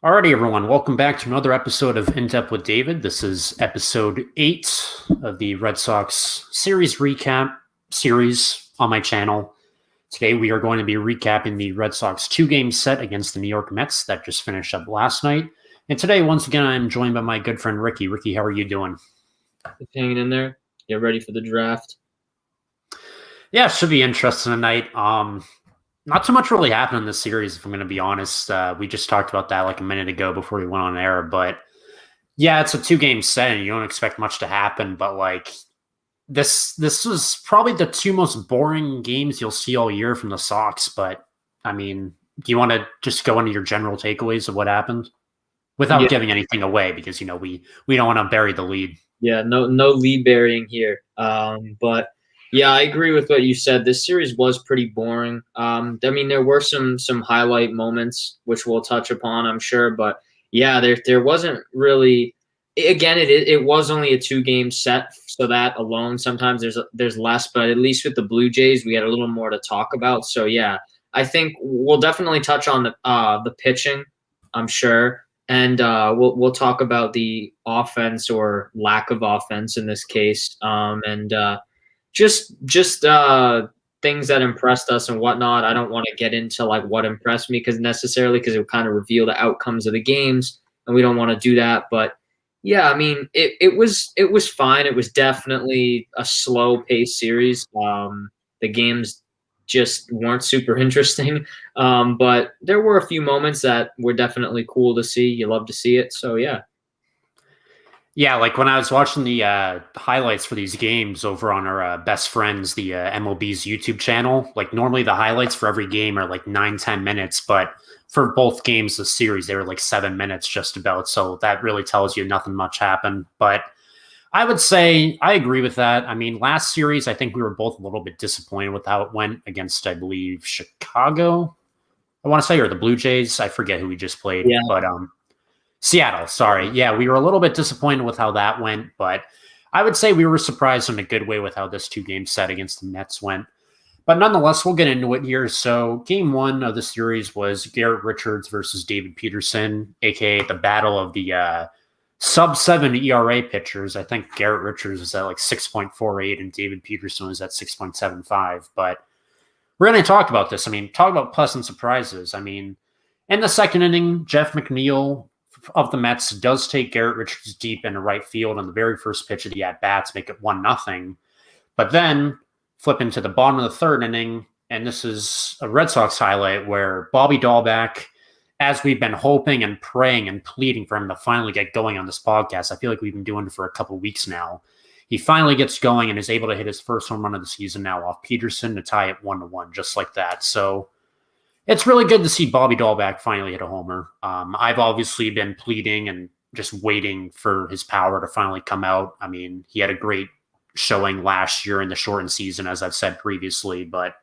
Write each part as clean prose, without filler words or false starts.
Alrighty, everyone. Welcome back to another episode of In Depth with David. This is episode 8 of the Red Sox series recap series on my channel. Today, we are going to be recapping the Red Sox two-game set against the New York Mets that just finished up last night. And today, once again, I'm joined by my good friend Ricky. Ricky, how are you doing? Just hanging in there. Get ready for the draft. Yeah, it should be interesting tonight. Not too much really happened in this series, if I'm going to be honest. We just talked about that like a minute ago before we went on air, but yeah, it's a two-game set, and you don't expect much to happen. But like this was probably the two most boring games you'll see all year from the Sox. But I mean, do you want to just go into your general takeaways of what happened without Yeah, giving anything away? Because we don't want to bury the lead. yeah, no lead burying here. But yeah, I agree with what you said. This series was pretty boring. I mean, there were some highlight moments which we'll touch upon, I'm sure. But yeah, there wasn't really. Again, it was only a 2-game set, so that alone sometimes there's less. But at least with the Blue Jays, we had a little more to talk about. So yeah, I think we'll definitely touch on the pitching, I'm sure. And we'll talk about the offense or lack of offense in this case, and just things that impressed us and whatnot. I don't want to get into like what impressed me because it would kind of reveal the outcomes of the games, and we don't want to do that. But yeah, I mean it was fine. It was definitely a slow paced series. The games just weren't super interesting. But there were a few moments that were definitely cool to see. You love to see it. So yeah. Yeah, like when I was watching the highlights for these games over on our best friends, the MLB's YouTube channel, like normally the highlights for every game are like 9-10 minutes, but for both games this series, they were like 7 minutes just about. So that really tells you nothing much happened. But I would say I agree with that. I mean, last series, I think we were both a little bit disappointed with how it went against, I believe, Chicago, I want to say, or the Blue Jays. I forget who we just played, Yeah. but Seattle, sorry. Yeah, we were a little bit disappointed with how that went, but I would say we were surprised in a good way with how this two-game set against the Mets went. But nonetheless, we'll get into it here. So, game one of the series was Garrett Richards versus David Peterson, aka the battle of the sub-7 ERA pitchers. I think Garrett Richards was at like 6.48 and David Peterson was at 6.75. But we're going to talk about this. I mean, talk about pleasant surprises. I mean, in the second inning, Jeff McNeil of the Mets does take Garrett Richards deep into right field on the very first pitch of the at-bats, make it 1-0. But then flip into the bottom of the third inning, and this is a Red Sox highlight where Bobby Dahlbeck, as we've been hoping and praying and pleading for him to finally get going on this podcast, I feel like we've been doing it for a couple of weeks now. He finally gets going and is able to hit his first home run of the season now off Peterson to tie it 1-1, just like that. So it's really good to see Bobby Dahlbeck finally hit a homer. I've obviously been pleading and just waiting for his power to finally come out. I mean, he had a great showing last year in the shortened season, as I've said previously, but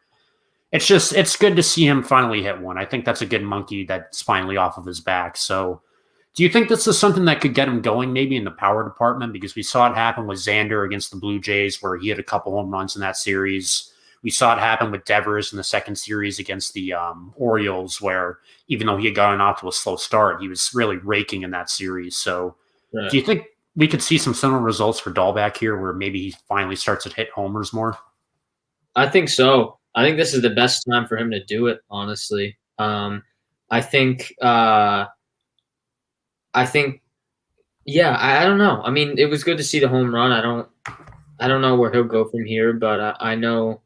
it's good to see him finally hit one. I think that's a good monkey that's finally off of his back. So do you think this is something that could get him going maybe in the power department? Because we saw it happen with Xander against the Blue Jays where he had a couple home runs in that series. We saw it happen with Devers in the second series against the Orioles, where even though he had gotten off to a slow start, he was really raking in that series. So, Right. do you think we could see some similar results for Dahlbeck here, where maybe he finally starts to hit homers more? I think so. I think this is the best time for him to do it, honestly. I think I think yeah, I don't know. I mean, it was good to see the home run. I don't know where he'll go from here, but I know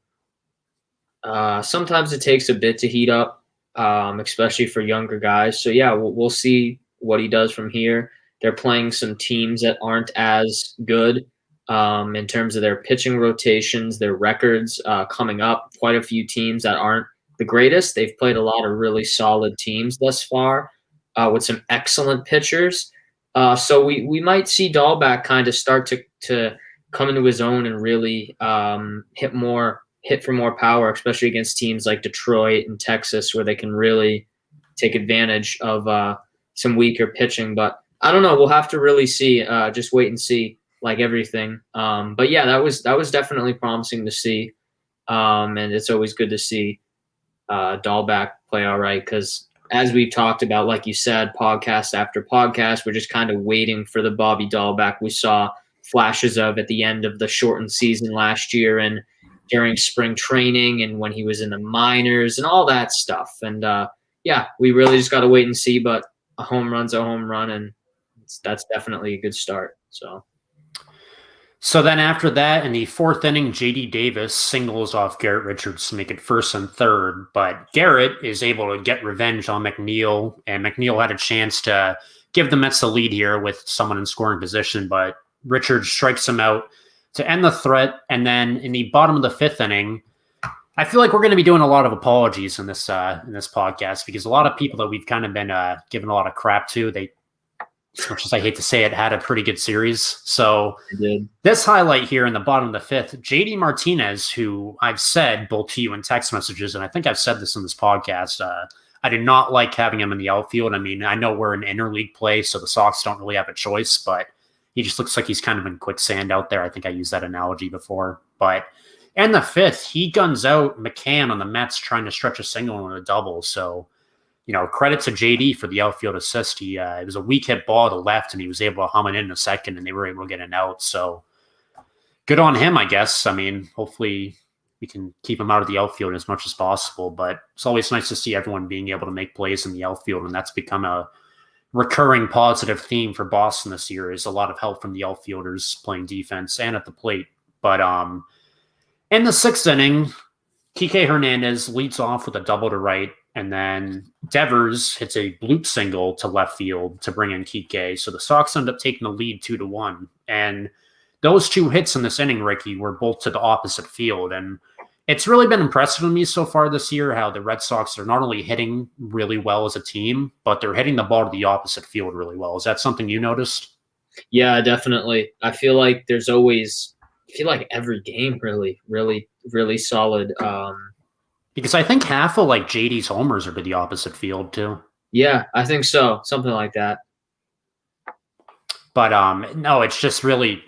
sometimes it takes a bit to heat up, especially for younger guys. So yeah, we'll see what he does from here. They're playing some teams that aren't as good in terms of their pitching rotations, their records coming up. Quite a few teams that aren't the greatest. They've played a lot of really solid teams thus far with some excellent pitchers. So we might see Dahlback kind of start to come into his own and really hit for more power, especially against teams like Detroit and Texas, where they can really take advantage of some weaker pitching. But I don't know. We'll have to really see. Just wait and see, like everything. But yeah, that was definitely promising to see, and it's always good to see Dahlback play all right because as we've talked about, like you said, podcast after podcast, we're just kind of waiting for the Bobby Dahlbeck we saw flashes of at the end of the shortened season last year and during spring training and when he was in the minors and all that stuff. And yeah, we really just got to wait and see. But a home run's a home run, and that's definitely a good start. So then after that, in the fourth inning, J.D. Davis singles off Garrett Richards to make it first and third. But Garrett is able to get revenge on McNeil, and McNeil had a chance to give the Mets the lead here with someone in scoring position, but Richards strikes him out to end the threat. And then in the bottom of the fifth inning, I feel like we're going to be doing a lot of apologies in this podcast because a lot of people that we've kind of been giving a lot of crap to, they, as much as I hate to say it, had a pretty good series. So this highlight here in the bottom of the fifth, JD Martinez, who I've said both to you in text messages, and I think I've said this in this podcast, I did not like having him in the outfield. I mean, I know we're in interleague play, so the Sox don't really have a choice, but he just looks like he's kind of in quicksand out there. I think I used that analogy before. But in the fifth, he guns out McCann on the Mets trying to stretch a single and a double. So, credit to JD for the outfield assist. It was a weak hit ball to left, and he was able to hum it in a second, and they were able to get an out. So good on him, I guess. I mean, hopefully we can keep him out of the outfield as much as possible. But it's always nice to see everyone being able to make plays in the outfield, and that's become a recurring positive theme for Boston this year is a lot of help from the outfielders playing defense and at the plate. But in the sixth inning, Kike Hernandez leads off with a double to right, and then Devers hits a bloop single to left field to bring in Kike. So the Sox end up taking the lead 2-1. And those two hits in this inning, Ricky, were both to the opposite field. And it's really been impressive to me so far this year how the Red Sox are not only hitting really well as a team, but they're hitting the ball to the opposite field really well. Is that something you noticed? Yeah, definitely. I feel like every game really solid. Because I think half of like JD's homers are to the opposite field too. Yeah, I think so. Something like that. But no, it's just really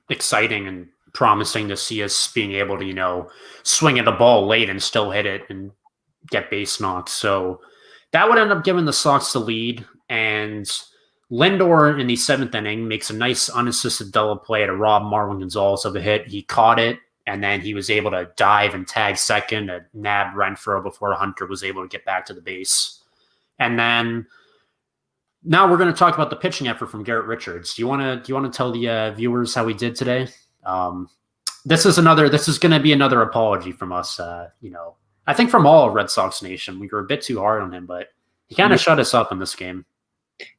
exciting and promising to see us being able to, swing at a ball late and still hit it and get base knocks. So that would end up giving the Sox the lead. And Lindor in the seventh inning makes a nice unassisted double play to rob Marwin Gonzalez of a hit. He caught it, and then he was able to dive and tag second and nab Renfroe before Hunter was able to get back to the base. And then now we're going to talk about the pitching effort from Garrett Richards. Do you want to tell the viewers how we did today? This is going to be another apology from us. I think from all of Red Sox Nation, we were a bit too hard on him, but he kind of shut us up in this game.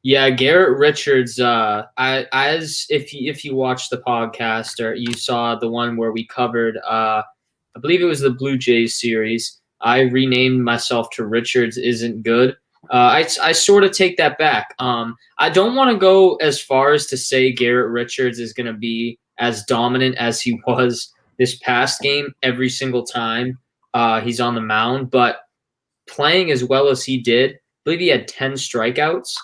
Yeah, Garrett Richards. If you watched the podcast or you saw the one where we covered, I believe it was the Blue Jays series. I renamed myself to Richards Isn't Good. I sort of take that back. I don't want to go as far as to say Garrett Richards is going to be as dominant as he was this past game every single time he's on the mound, but playing as well as he did, I believe he had 10 strikeouts.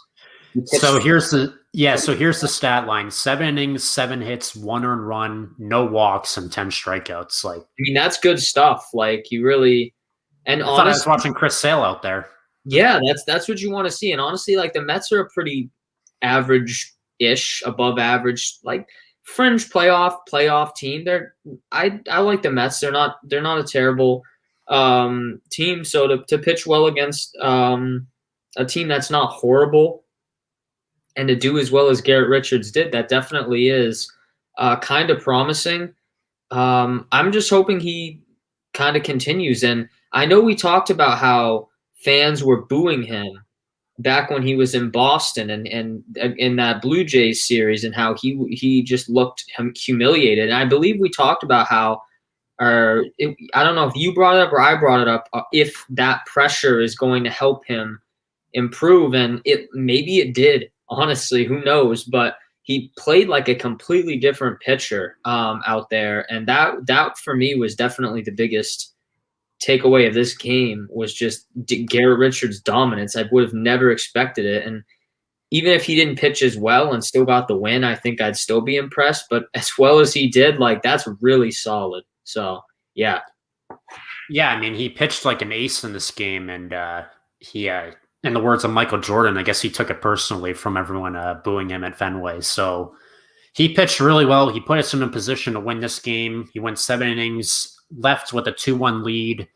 So here's the stat line: 7 innings, 7 hits, 1 earned run, no walks, and 10 strikeouts. Like, I mean, that's good stuff. Like, you really, and I thought I was watching Chris Sale out there. Yeah, that's what you want to see. And honestly, like the Mets are a pretty average-ish, above average, like fringe playoff team. I like the Mets. They're not a terrible team. So to pitch well against a team that's not horrible and to do as well as Garrett Richards did, that definitely is kind of promising. I'm just hoping he kind of continues. And I know we talked about how fans were booing him back when he was in Boston and in that Blue Jays series and how he just looked humiliated. And I believe we talked about how, I don't know if you brought it up or I brought it up, if that pressure is going to help him improve. And maybe it did. Honestly, who knows? But he played like a completely different pitcher out there, and that for me was definitely the biggest takeaway of this game was just Garrett Richards' dominance. I would have never expected it, and even if he didn't pitch as well and still got the win, I think I'd still be impressed. But as well as he did, like that's really solid. So yeah. I mean, he pitched like an ace in this game, and he in the words of Michael Jordan, I guess he took it personally from everyone booing him at Fenway. So he pitched really well. He put us in a position to win this game. He went 7 innings, left with a 2-1 lead.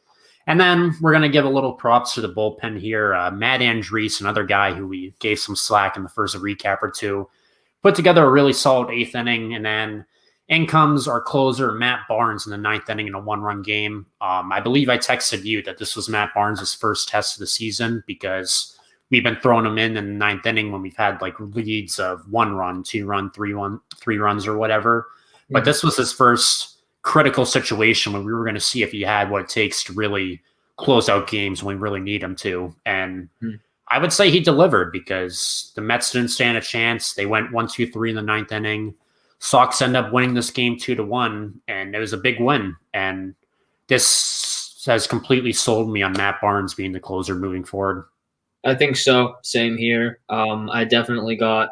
And then we're going to give a little props to the bullpen here. Matt Andrees, another guy who we gave some slack in the first recap or two, put together a really solid 8th inning. And then in comes our closer, Matt Barnes, in the 9th inning in a 1-run game. I believe I texted you that this was Matt Barnes' first test of the season because we've been throwing him in the 9th inning when we've had like leads of 1 run, 2 run, 3 runs or whatever. Mm-hmm. But this was his first critical situation when we were going to see if he had what it takes to really close out games when we really need him to. And I would say he delivered because the Mets didn't stand a chance. They went 1-2-3 in the 9th inning. Sox end up winning this game 2-1, and it was a big win. And this has completely sold me on Matt Barnes being the closer moving forward. I think so. Same here. I definitely got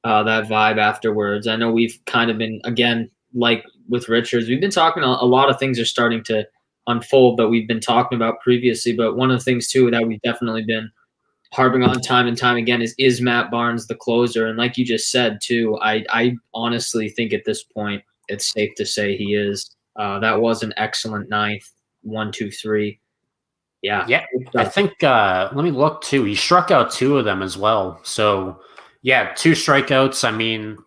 that vibe afterwards. I know we've kind of been, again, like with Richards, we've been talking a lot of things are starting to unfold that we've been talking about previously. But one of the things too that we've definitely been harping on time and time again is Matt Barnes the closer. And like you just said too, I honestly think at this point it's safe to say he is. That was an excellent ninth. 1, 2, 3. Yeah. I think let me look too. He struck out 2 of them as well. So yeah, 2 strikeouts. I mean,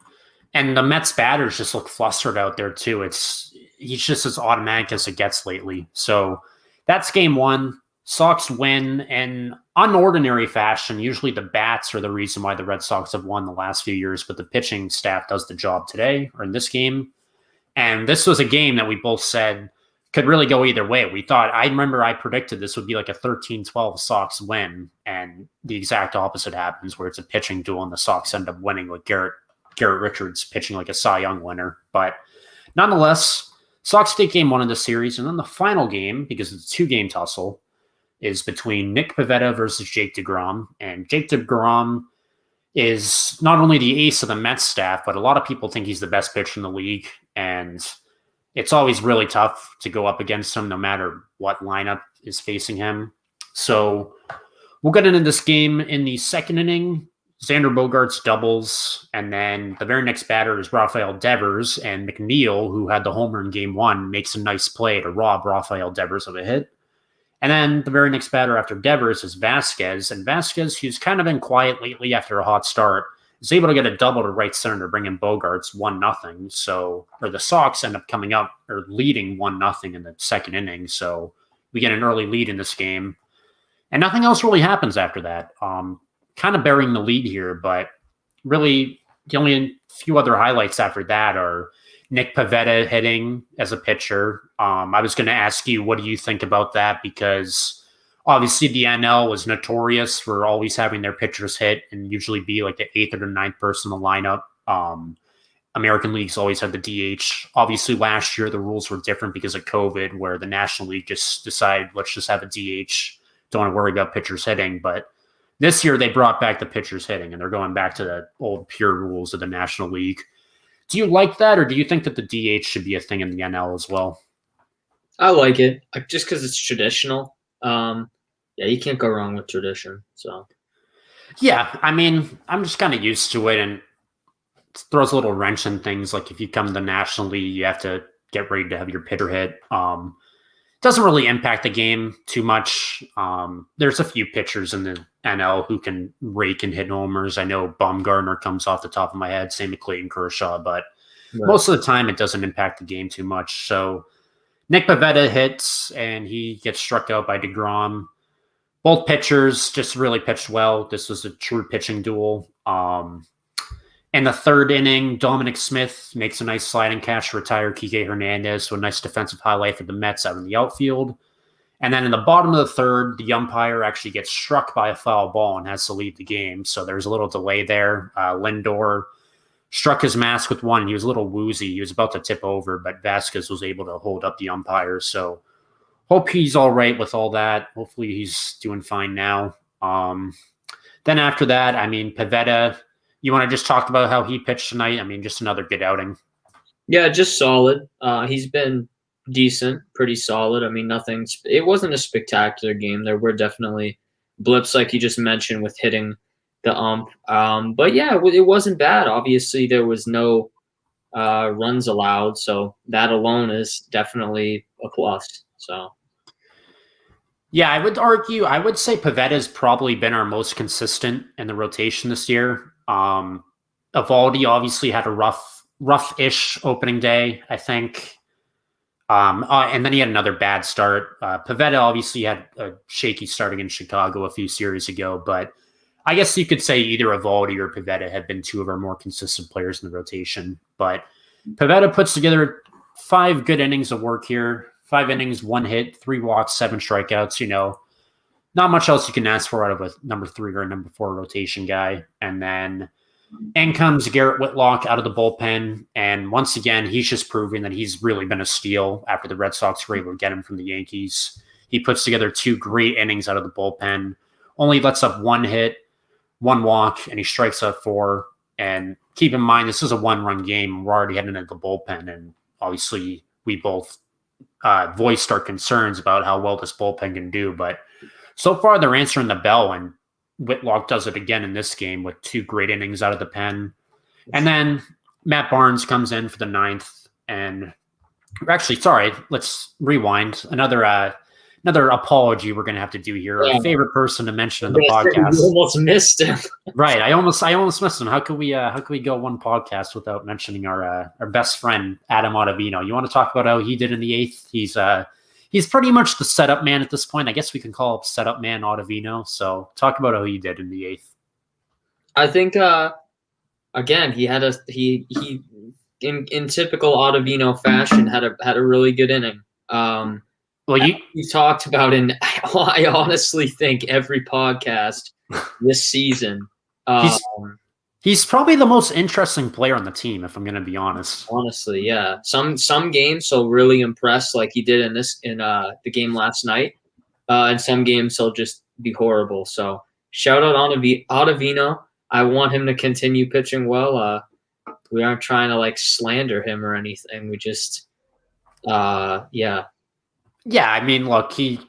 and the Mets batters just look flustered out there too. He's just as automatic as it gets lately. So that's game 1. Sox win in unordinary fashion. Usually the bats are the reason why the Red Sox have won the last few years, but the pitching staff does the job today or in this game. And this was a game that we both said could really go either way. I remember I predicted this would be like a 13-12 Sox win, and the exact opposite happens where it's a pitching duel and the Sox end up winning with Garrett Richards pitching like a Cy Young winner. But nonetheless, Sox take game 1 of the series, and then the final game, because it's a 2-game tussle, is between Nick Pivetta versus Jake DeGrom. And Jake DeGrom is not only the ace of the Mets staff, but a lot of people think he's the best pitcher in the league. And it's always really tough to go up against him no matter what lineup is facing him. So we'll get into this game in the 2nd inning. Xander Bogaerts doubles, and then the very next batter is Rafael Devers, and McNeil, who had the homer in game 1, makes a nice play to rob Rafael Devers of a hit. And then the very next batter after Devers is Vasquez, and Vasquez, who's kind of been quiet lately after a hot start, is able to get a double to right center to bring in Bogaerts 1-0. So, or the Sox end up coming up or leading 1-0 in the 2nd inning. So we get an early lead in this game, and nothing else really happens after that. Kind of burying the lead here, but really the only few other highlights after that are Nick Pivetta hitting as a pitcher. I was going to ask you, what do you think about that? Because obviously the NL was notorious for always having their pitchers hit and usually be like the 8th or the 9th person in the lineup. American Leagues always had the DH. Obviously last year the rules were different because of COVID, where the National League just decided, let's just have a DH. Don't want to worry about pitchers hitting. But this year they brought back the pitchers hitting, and they're going back to the old pure rules of the National League. Do you like that, or do you think that the DH should be a thing in the NL as well? I like it, just because it's traditional. Yeah, you can't go wrong with tradition. So, yeah, I mean, I'm just kind of used to it, and it throws a little wrench in things. Like if you come to the National League, you have to get ready to have your pitcher hit. Doesn't really impact the game too much. There's a few pitchers in the NL who can rake and hit homers. I know Bumgarner comes off the top of my head, same with Clayton Kershaw, but most of the time it doesn't impact the game too much. So Nick Pivetta hits, and he gets struck out by DeGrom. Both pitchers just really pitched well. This was a true pitching duel. In the 3rd inning, Dominic Smith makes a nice sliding catch to retire Kike Hernandez. So a nice defensive highlight for the Mets out in the outfield. And then in the bottom of the 3rd, the umpire actually gets struck by a foul ball and has to leave the game. So there's a little delay there. Lindor struck his mask with one. He was a little woozy. He was about to tip over, but Vasquez was able to hold up the umpire. So hope he's all right with all that. Hopefully he's doing fine now. Then after that, I mean, Pivetta, you want to just talk about how he pitched tonight? I mean, just another good outing. Yeah, just solid. He's been decent, pretty solid. I mean, it wasn't a spectacular game. There were definitely blips like you just mentioned with hitting the ump. But yeah, it wasn't bad. Obviously, there was no runs allowed, so that alone is definitely a plus. So Yeah, I would say Pavetta's probably been our most consistent in the rotation this year. Evaldi obviously had a rough-ish opening day, I think. And then he had another bad start. Pavetta obviously had a shaky starting in Chicago a few series ago, but I guess you could say either Evaldi or Pavetta have been two of our more consistent players in the rotation. But Pavetta puts together 5 good innings of work here. 5 innings, 1 hit, 3 walks, 7 strikeouts. Not much else you can ask for out of a number 3 or a number 4 rotation guy. And then in comes Garrett Whitlock out of the bullpen. And once again, he's just proving that he's really been a steal after the Red Sox were able to get him from the Yankees. He puts together 2 great innings out of the bullpen, only lets up 1 hit, 1 walk, and he strikes out 4. And keep in mind, this is a 1-run game. We're already heading into the bullpen. And obviously, we both voiced our concerns about how well this bullpen can do. But so far, they're answering the bell, and Whitlock does it again in this game with 2 great innings out of the pen. And then Matt Barnes comes in for the 9th. And actually, sorry, let's rewind. Another apology we're going to have to do here. Yeah. Our favorite person to mention in the podcast. You almost missed him. Right. I almost missed him. How could we go one podcast without mentioning our best friend, Adam Ottavino? You want to talk about how he did in the 8th? He's pretty much the setup man at this point. I guess we can call him setup man Ottavino. So talk about how he did in the 8th. I think again he had he in typical Ottavino fashion had a really good inning. Well, you talked about in I honestly think every podcast this season. He's probably the most interesting player on the team, if I'm going to be honest. Honestly, yeah. Some games he'll really impress, like he did in the game last night. And some games he'll just be horrible. So shout out Ottavino. I want him to continue pitching well. We aren't trying to slander him or anything. We just, yeah. Yeah, I mean, look, he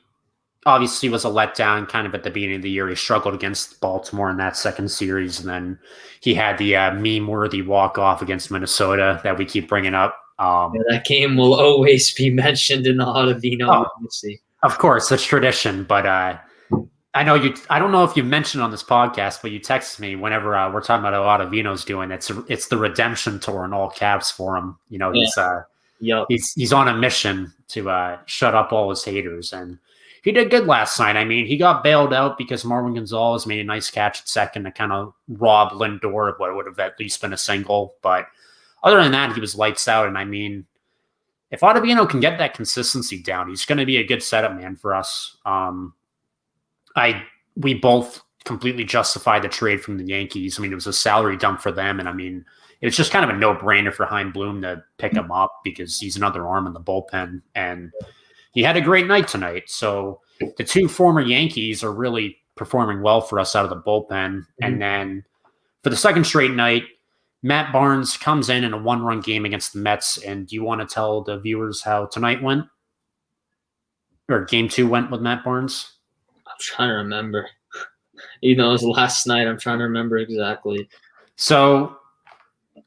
obviously was a letdown kind of at the beginning of the year. He struggled against Baltimore in that second series, and then he had the meme-worthy walk-off against Minnesota that we keep bringing up. That game will always be mentioned in the Ottavino legacy. Of course, it's tradition, but I don't know if you mentioned on this podcast, but you text me whenever we're talking about how Ottavino's doing. It's the redemption tour in all caps for him. He's on a mission to shut up all his haters, and he did good last night. I mean, he got bailed out because Marwin Gonzalez made a nice catch at second to kind of rob Lindor of what would have at least been a single. But other than that, he was lights out. And I mean, if Ottavino can get that consistency down, he's going to be a good setup man for us. We both completely justified the trade from the Yankees. I mean, it was a salary dump for them, and I mean, it was just kind of a no-brainer for Hein Bloom to pick him up because he's another arm in the bullpen, and he had a great night tonight. So the 2 former Yankees are really performing well for us out of the bullpen. Mm-hmm. And then for the second straight night, Matt Barnes comes in a 1-run game against the Mets. And do you want to tell the viewers how tonight went? Or game 2 went with Matt Barnes? I'm trying to remember. It was last night. I'm trying to remember exactly. So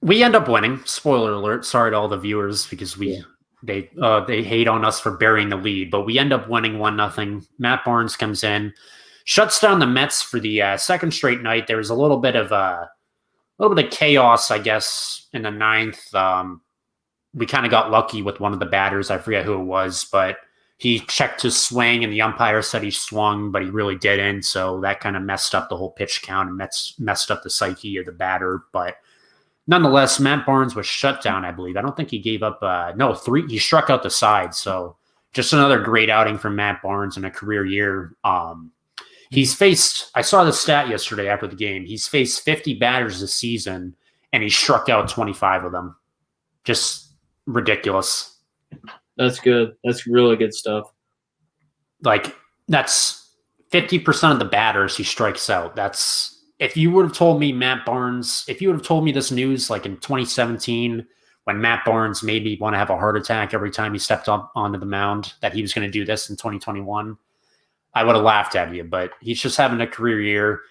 we end up winning. Spoiler alert. Sorry to all the viewers because they hate on us for burying the lead, but we end up winning 1-0. Matt Barnes comes in, shuts down the Mets for the second straight night. There was a little bit of chaos, I guess, in the 9th. We kind of got lucky with one of the batters. I forget who it was, but he checked his swing, and the umpire said he swung, but he really didn't. So that kind of messed up the whole pitch count and messed up the psyche of the batter. But nonetheless, Matt Barnes was shut down, I believe. I don't think he gave up 3. He struck out the side. So just another great outing from Matt Barnes in a career year. He's faced, I saw the stat yesterday after the game, he's faced 50 batters this season, and he struck out 25 of them. Just ridiculous. That's good. That's really good stuff. That's 50% of the batters he strikes out. If you would have told me this news in 2017 when Matt Barnes made me want to have a heart attack every time he stepped up onto the mound, that he was going to do this in 2021, I would have laughed at you, but he's just having a career year.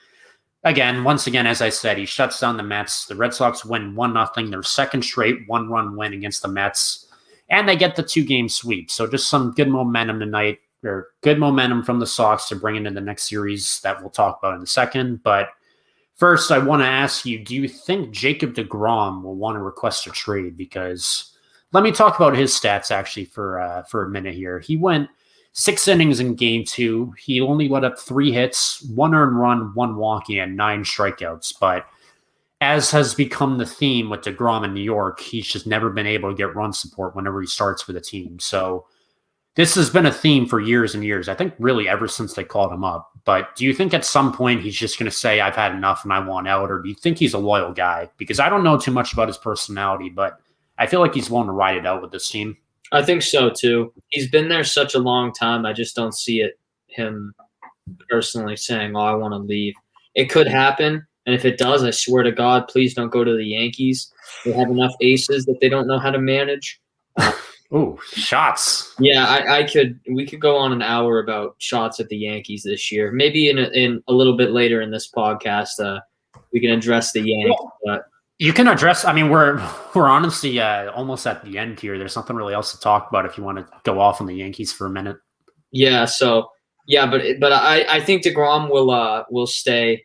Once again, as I said, he shuts down the Mets. The Red Sox win 1-0, their second straight one-run win against the Mets, and they get the 2-game sweep. So just some good momentum tonight, or good momentum from the Sox to bring into the next series that we'll talk about in a second. But first, I want to ask you, do you think Jacob deGrom will want to request a trade? Because let me talk about his stats actually for a minute here. He went 6 innings in game 2. He only let up 3 hits, 1 earned run, 1 walk, and 9 strikeouts. But as has become the theme with deGrom in New York, he's just never been able to get run support whenever he starts for the team. So this has been a theme for years and years. I think really ever since they called him up. But do you think at some point he's just going to say, I've had enough and I want out? Or do you think he's a loyal guy? Because I don't know too much about his personality, but I feel like he's willing to ride it out with this team. I think so too. He's been there such a long time. I just don't see him personally saying, I want to leave. It could happen. And if it does, I swear to God, please don't go to the Yankees. They have enough aces that they don't know how to manage. Oh, shots. Yeah, we could go on an hour about shots at the Yankees this year. Maybe in a little bit later in this podcast, we can address the Yankees. But you can address. I mean, we're honestly almost at the end here. There's nothing really else to talk about if you want to go off on the Yankees for a minute. Yeah. So yeah, but I think deGrom will stay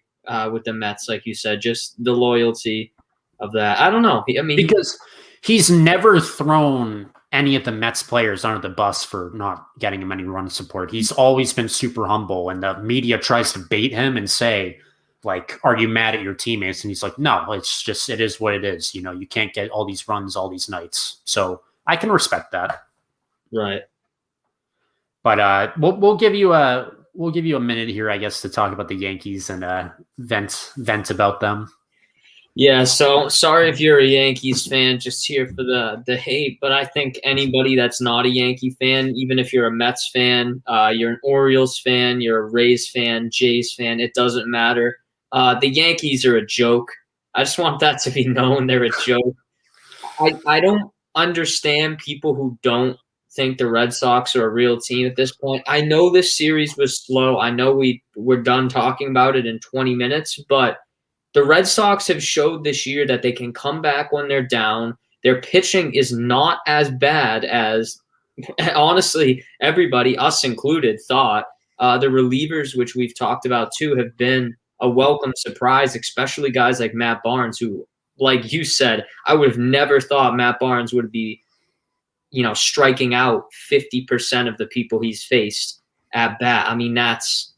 with the Mets, like you said. Just the loyalty of that. I don't know. I mean, because he's never thrown any of the Mets players under the bus for not getting him any run support. He's always been super humble, and the media tries to bait him and say, like, are you mad at your teammates? And he's like, no, it's just, it is what it is. You know, you can't get all these runs all these nights. So I can respect that. Right. But we'll give you a minute here, I guess, to talk about the Yankees and vent about them. Yeah, so sorry if you're a Yankees fan, just here for the hate, but I think anybody that's not a Yankee fan, even if you're a Mets fan, you're an Orioles fan, you're a Rays fan, Jays fan, it doesn't matter. The Yankees are a joke. I just want that to be known. They're a joke. I don't understand people who don't think the Red Sox are a real team at this point. I know this series was slow. I know we're done talking about it in 20 minutes, but the Red Sox have showed this year that they can come back when they're down. Their pitching is not as bad as, honestly, everybody, us included, thought. The relievers, which we've talked about too, have been a welcome surprise, especially guys like Matt Barnes, who, like you said, I would have never thought Matt Barnes would be, striking out 50% of the people he's faced at bat. I mean, that's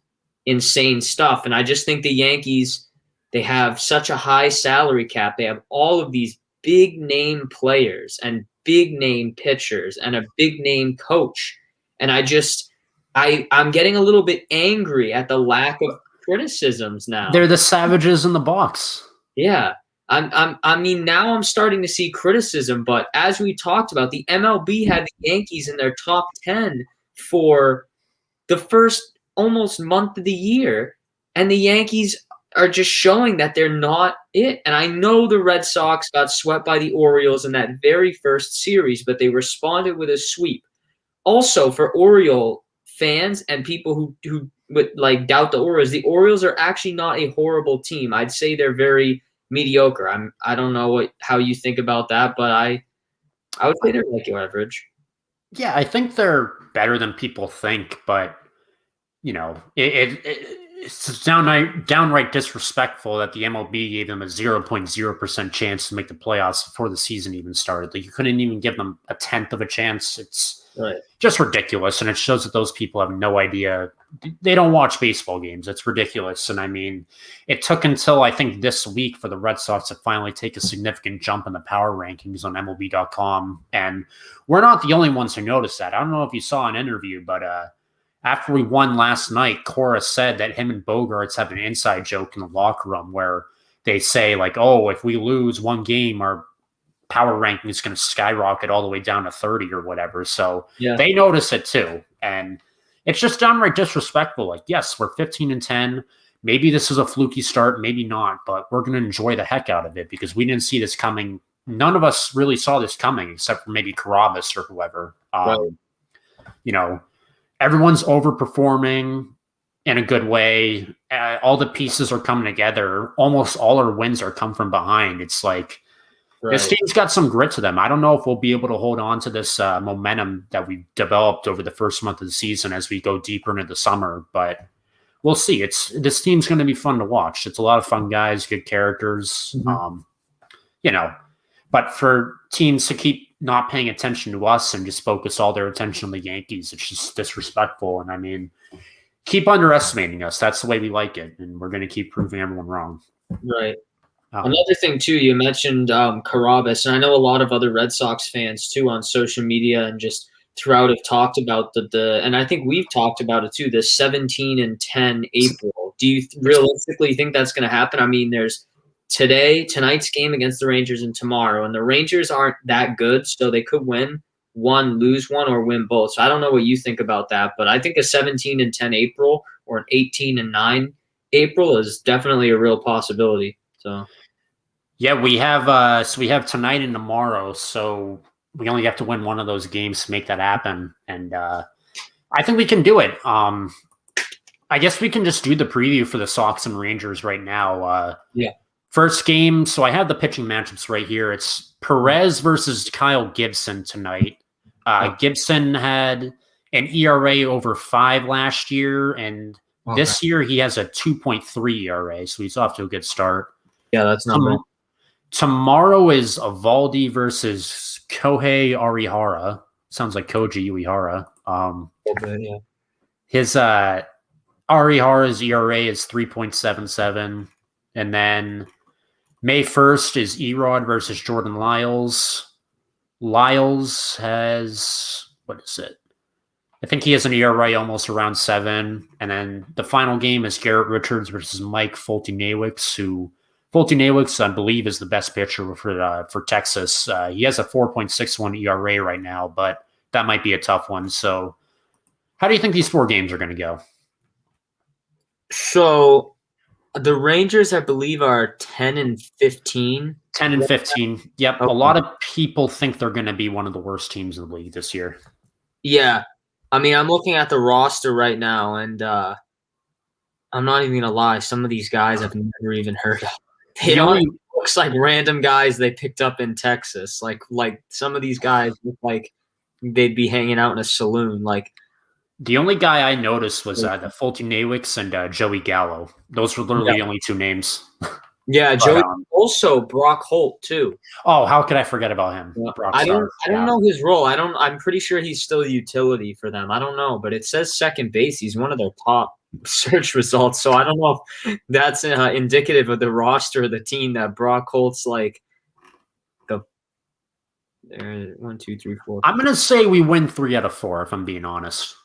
insane stuff. And I just think the Yankees, they have such a high salary cap. They have all of these big name players and big name pitchers and a big name coach. And I'm getting a little bit angry at the lack of criticisms now. They're the savages in the box. Yeah. I mean, now I'm starting to see criticism, but as we talked about, the MLB had the Yankees in their top 10 for the first almost month of the year. And the Yankees are just showing that they're not it. And I know the Red Sox got swept by the Orioles in that very first series, but they responded with a sweep. Also, for Oriole fans and people who would like doubt the Orioles are actually not a horrible team. I'd say they're very mediocre. I don't know how you think about that, but I would say they're like your average. Yeah, I think they're better than people think, but it's downright disrespectful that the MLB gave them a 0.0% chance to make the playoffs before the season even started. Like, you couldn't even give them a tenth of a chance. It's just ridiculous, and it shows that those people have no idea. They don't watch baseball games. It's ridiculous. And I mean, it took until I think this week for the Red Sox to finally take a significant jump in the power rankings on MLB.com. And we're not the only ones who noticed that. I don't know if you saw an interview, but after we won last night, Cora said that him and Bogarts have an inside joke in the locker room where they say, like, oh, if we lose one game, our power ranking is going to skyrocket all the way down to 30 or whatever. So They notice it too. And it's just downright disrespectful. Like, yes, we're 15-10. Maybe this is a fluky start, maybe not, but we're going to enjoy the heck out of it because we didn't see this coming. None of us really saw this coming except for maybe Carabas or whoever. Everyone's overperforming. in a good way. All the pieces are coming together. Almost all our wins are come from behind. It's like this Right. team's got some grit to them. I don't know if we'll be able to hold on to this momentum that we've developed over the first month of the season as we go deeper into the summer, but we'll see. This team's going to be fun to watch. It's a lot of fun guys, good characters. You know, but for teams to keep not paying attention to us and just focus all their attention on the Yankees, it's just disrespectful. And I mean, keep underestimating us. That's the way we like it, and we're going to keep proving everyone wrong. Right. Another thing too, you mentioned Carabas, and I know a lot of other Red Sox fans too on social media and just throughout have talked about the and I think we've talked about it too, the 17-10 April. Do you realistically think that's going to happen? I mean, there's tonight's game against the Rangers and tomorrow, and the Rangers aren't that good, so they could win one, lose one, or win both. So I don't know what you think about that, but I think a 17-10 April or an 18-9 April is definitely a real possibility. So yeah, we have tonight and tomorrow, so we only have to win one of those games to make that happen, and I think we can do it. I guess we can just do the preview for the Sox and Rangers right now. Yeah. First game, so I have the pitching matchups right here. It's Perez versus Kyle Gibson tonight. Gibson had an ERA over 5 last year, and this year he has a 2.3 ERA, so he's off to a good start. Yeah, that's not bad. Tomorrow is Evaldi versus Kohei Arihara. Sounds like Koji Uehara. Yeah. His Arihara's ERA is 3.77, and then May 1st is Erod versus Jordan Lyles. Lyles has, what is it? I think he has an ERA almost around 7. And then the final game is Garrett Richards versus Mike Foltynewicz, who Foltynewicz, I believe, is the best pitcher for Texas. He has a 4.61 ERA right now, but that might be a tough one. So how do you think these 4 games are going to go? So the Rangers, I believe, are 10-15. 10-15. Yep. Okay. A lot of people think they're going to be one of the worst teams in the league this year. Yeah. I mean, I'm looking at the roster right now, and I'm not even going to lie. Some of these guys I've never even heard of. It looks like random guys they picked up in Texas. Like some of these guys look like they'd be hanging out in a saloon. Like the only guy I noticed was the Foltynewicz and Joey Gallo. Those were literally the only 2 names. Yeah, Joey. Also, Brock Holt too. Oh, how could I forget about him? Yeah. I don't know his role. I'm pretty sure he's still a utility for them. I don't know, but it says second base. He's one of their top search results. So I don't know if that's indicative of the roster of the team that Brock Holt's like the 1, 2, 3, 4. I'm gonna say we win 3 out of 4, if I'm being honest.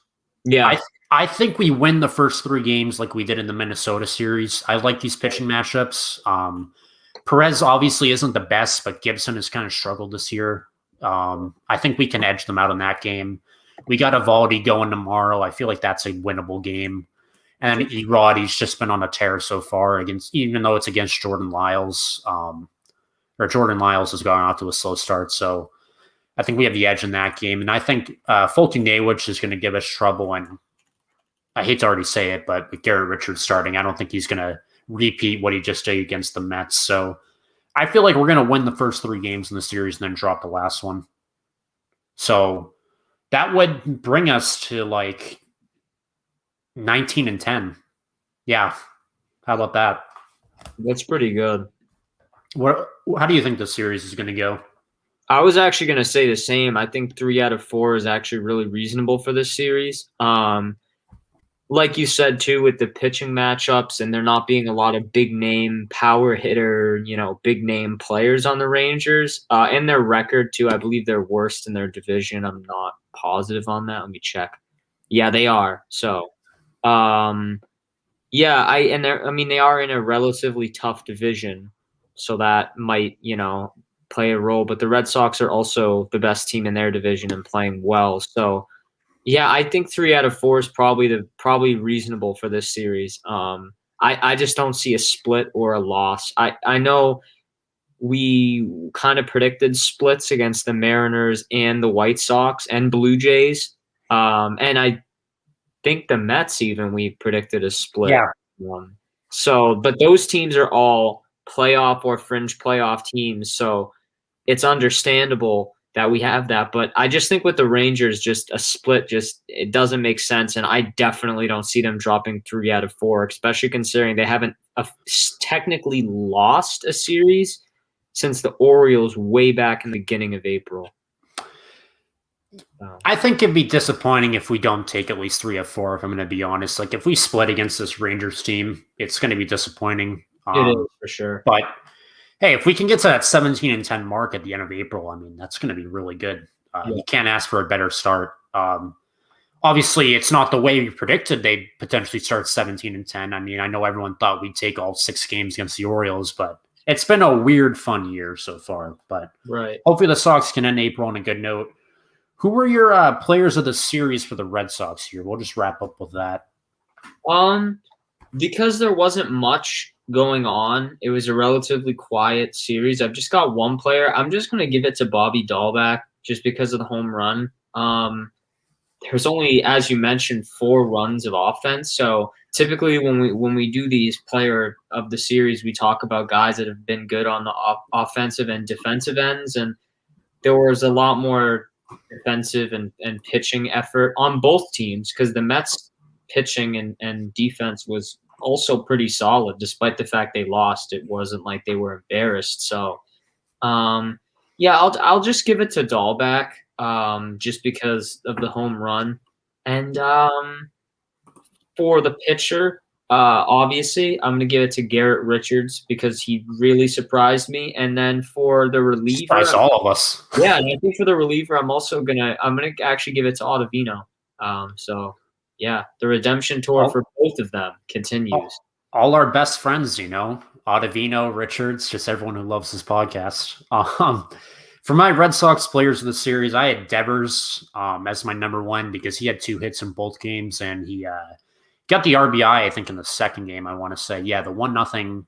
Yeah. I think we win the first 3 games like we did in the Minnesota series. I like these pitching matchups. Perez obviously isn't the best, but Gibson has kind of struggled this year. I think we can edge them out in that game. We got Evaldi going tomorrow. I feel like that's a winnable game. And then Erod, he's just been on a tear so far even though it's against Jordan Lyles. Or Jordan Lyles has gone off to a slow start. So I think we have the edge in that game. And I think Foltynewicz is going to give us trouble. And I hate to already say it, but with Garrett Richards starting, I don't think he's going to repeat what he just did against the Mets. So I feel like we're going to win the first 3 games in the series and then drop the last one. So that would bring us to like 19-10. Yeah. How about that? That's pretty good. How do you think the series is going to go? I was actually going to say the same. I think 3 out of 4 is actually really reasonable for this series. Like you said, too, with the pitching matchups and there not being a lot of big name power hitter, big name players on the Rangers and their record, too. I believe they're worst in their division. I'm not positive on that. Let me check. Yeah, they are. So, they are in a relatively tough division. So that might, play a role. But the Red Sox are also the best team in their division and playing well. So, yeah, I think 3 out of 4 is probably reasonable for this series. I just don't see a split or a loss. I know we kind of predicted splits against the Mariners and the White Sox and Blue Jays. And think the Mets even we predicted a split. Yeah. But those teams are all playoff or fringe playoff teams, so it's understandable that we have that. But I just think with the Rangers, just a split, it doesn't make sense, and I definitely don't see them dropping 3 out of 4, especially considering they haven't technically lost a series since the Orioles way back in the beginning of April. I think it'd be disappointing if we don't take at least 3 of 4, if I'm going to be honest. Like, if we split against this Rangers team, it's going to be disappointing. It is, for sure. But, hey, if we can get to that 17-10 mark at the end of April, I mean, that's going to be really good. You can't ask for a better start. Obviously, it's not the way we predicted they'd potentially start 17-10. I mean, I know everyone thought we'd take all 6 games against the Orioles, but it's been a weird, fun year so far. But hopefully the Sox can end April on a good note. Who were your players of the series for the Red Sox here? We'll just wrap up with that. Because there wasn't much going on, it was a relatively quiet series. I've just got one player. I'm just going to give it to Bobby Dahlback just because of the home run. There's only, as you mentioned, 4 runs of offense. So typically when we do these player of the series, we talk about guys that have been good on the offensive and defensive ends, and there was a lot more defensive and pitching effort on both teams because the Mets pitching and defense was also pretty solid despite the fact they lost. It wasn't like they were embarrassed. So I'll just give it to Dahlback just because of the home run. And for the pitcher, obviously I'm going to give it to Garrett Richards because he really surprised me. And then for the reliever, surprised all of us. Yeah, and I think for the reliever, I'm gonna actually give it to Ottavino. The redemption tour for both of them continues. All our best friends, Ottavino, Richards, just everyone who loves this podcast. For my Red Sox players of the series, I had Devers as my number 1 because he had 2 hits in both games, and he got the RBI, I think, in the second game, I want to say. Yeah, the 1-0.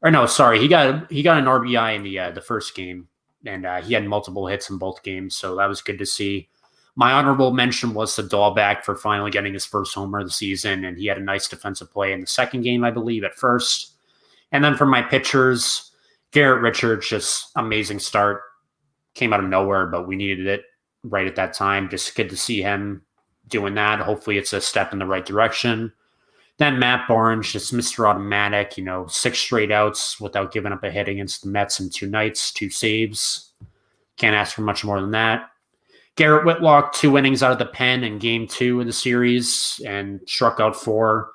Or no, sorry, he got an RBI in the first game, and he had multiple hits in both games, so that was good to see. My honorable mention was to Dahlback for finally getting his first homer of the season, and he had a nice defensive play in the second game, I believe, at first. And then for my pitchers, Garrett Richards, just amazing start. Came out of nowhere, but we needed it right at that time. Just good to see him doing that. Hopefully it's a step in the right direction. Then Matt Barnes, just Mr. Automatic, 6 straight outs without giving up a hit against the Mets in 2 nights, 2 saves. Can't ask for much more than that. Garrett Whitlock, 2 innings out of the pen in game 2 of the series and struck out 4.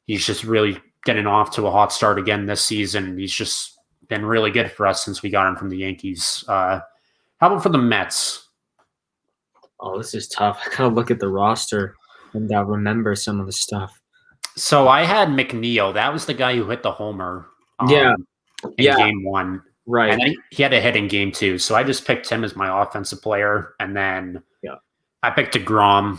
He's just really getting off to a hot start again this season. He's just been really good for us since we got him from the Yankees. How about for the Mets? Oh, this is tough. I gotta look at the roster and remember some of the stuff. So I had McNeil. That was the guy who hit the homer. In game 1. Right. And then he had a hit in game 2. So I just picked him as my offensive player. And then I picked DeGrom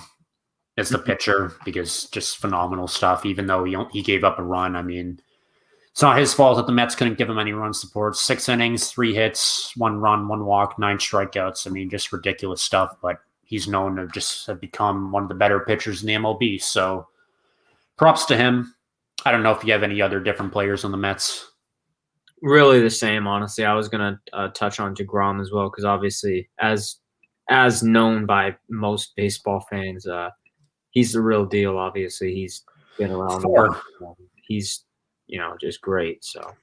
as the pitcher because just phenomenal stuff, even though he gave up a run. I mean, it's not his fault that the Mets couldn't give him any run support. 6 innings, 3 hits, 1 run, 1 walk, 9 strikeouts. I mean, just ridiculous stuff. But he's known to just have become one of the better pitchers in the MLB. So props to him. I don't know if you have any other different players on the Mets. Really the same, honestly. I was going to touch on DeGrom as well because obviously, as known by most baseball fans, he's the real deal, obviously. He's been around. Thor. He's, just great. So,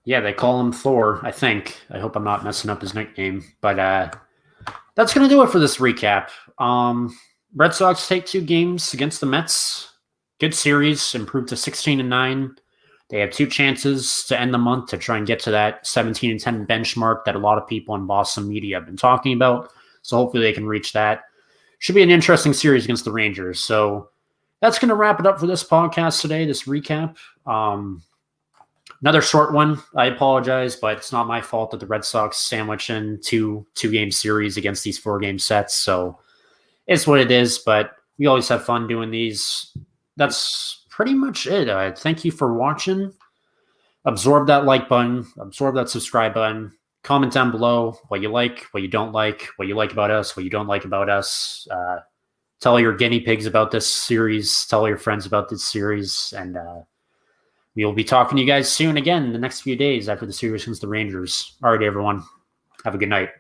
yeah, they call him Thor, I think. I hope I'm not messing up his nickname. But that's going to do it for this recap. Red Sox take 2 games against the Mets. Good series, improved to 16-9. They have 2 chances to end the month to try and get to that 17-10 benchmark that a lot of people in Boston media have been talking about. So hopefully they can reach that. Should be an interesting series against the Rangers. So that's going to wrap it up for this podcast today, this recap. Another short one. I apologize, but it's not my fault that the Red Sox sandwich in two-game series against these 4-game sets. So it's what it is, but we always have fun doing these. That's pretty much it. Thank you for watching. Absorb that like button. Absorb that subscribe button. Comment down below what you like, what you don't like, what you like about us, what you don't like about us. Tell your guinea pigs about this series. Tell your friends about this series. And we will be talking to you guys soon again in the next few days after the series against the Rangers. All right, everyone. Have a good night.